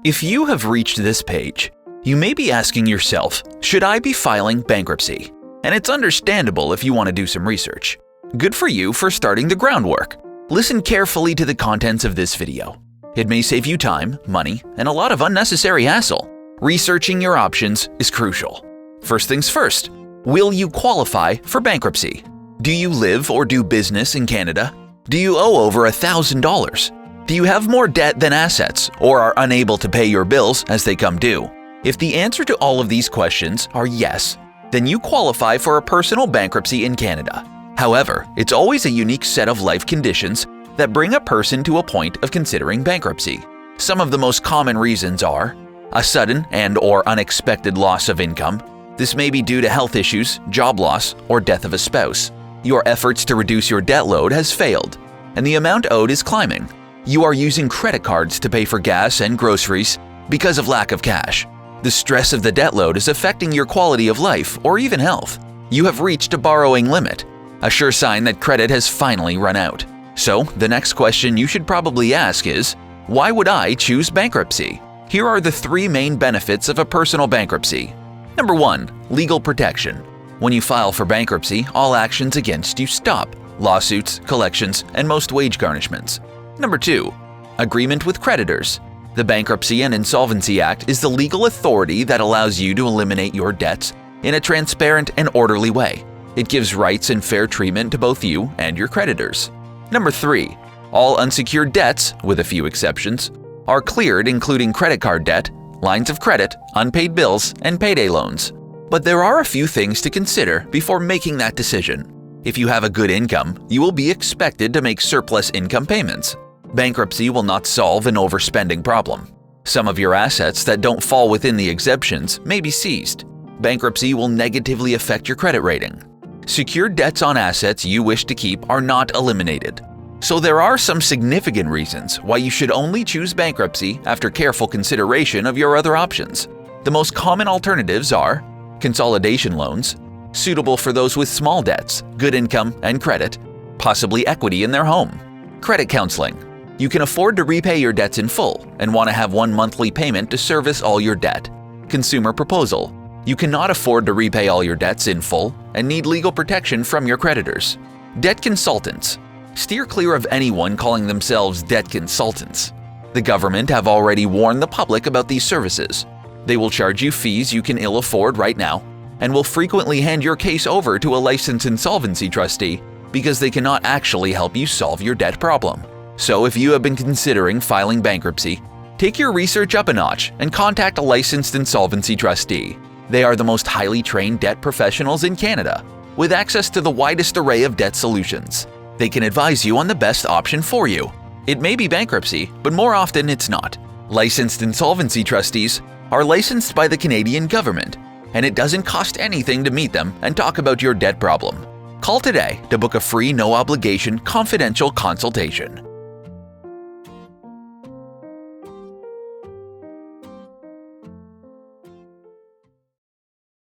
If you have reached this page, you may be asking yourself, should I be filing bankruptcy? And it's understandable if you want to do some research. Good for you for starting the groundwork. Listen carefully to the contents of this video. It may save you time, money, and a lot of unnecessary hassle. Researching your options is crucial. First things first, will you qualify for bankruptcy? Do you live or do business in Canada? Do you owe over $1,000? Do you have more debt than assets or are unable to pay your bills as they come due? If the answer to all of these questions are yes, then you qualify for a personal bankruptcy in Canada. However, it's always a unique set of life conditions that bring a person to a point of considering bankruptcy. Some of the most common reasons are a sudden and/or unexpected loss of income. This may be due to health issues, job loss, or death of a spouse. Your efforts to reduce your debt load has failed, and the amount owed is climbing. You are using credit cards to pay for gas and groceries because of lack of cash. The stress of the debt load is affecting your quality of life or even health. You have reached a borrowing limit, a sure sign that credit has finally run out. So, the next question you should probably ask is, why would I choose bankruptcy? Here are the 3 main benefits of a personal bankruptcy. Number 1. Legal protection. When you file for bankruptcy, all actions against you stop: lawsuits, collections, and most wage garnishments. Number 2. Agreement with creditors. The Bankruptcy and Insolvency Act is the legal authority that allows you to eliminate your debts in a transparent and orderly way. It gives rights and fair treatment to both you and your creditors. Number 3. All unsecured debts, with a few exceptions, are cleared, including credit card debt, lines of credit, unpaid bills, and payday loans. But there are a few things to consider before making that decision. If you have a good income, you will be expected to make surplus income payments. Bankruptcy will not solve an overspending problem. Some of your assets that don't fall within the exemptions may be seized. Bankruptcy will negatively affect your credit rating. Secured debts on assets you wish to keep are not eliminated. So there are some significant reasons why you should only choose bankruptcy after careful consideration of your other options. The most common alternatives are consolidation loans, suitable for those with small debts, good income and credit, possibly equity in their home. Credit counseling. You can afford to repay your debts in full and want to have one monthly payment to service all your debt. Consumer proposal. You cannot afford to repay all your debts in full and need legal protection from your creditors. Debt consultants. Steer clear of anyone calling themselves debt consultants. The government have already warned the public about these services. They will charge you fees you can ill afford right now and will frequently hand your case over to a licensed insolvency trustee because they cannot actually help you solve your debt problem. So if you have been considering filing bankruptcy, take your research up a notch and contact a licensed insolvency trustee. They are the most highly trained debt professionals in Canada, with access to the widest array of debt solutions. They can advise you on the best option for you. It may be bankruptcy, but more often it's not. Licensed insolvency trustees are licensed by the Canadian government, and it doesn't cost anything to meet them and talk about your debt problem. Call today to book a free, no-obligation, confidential consultation.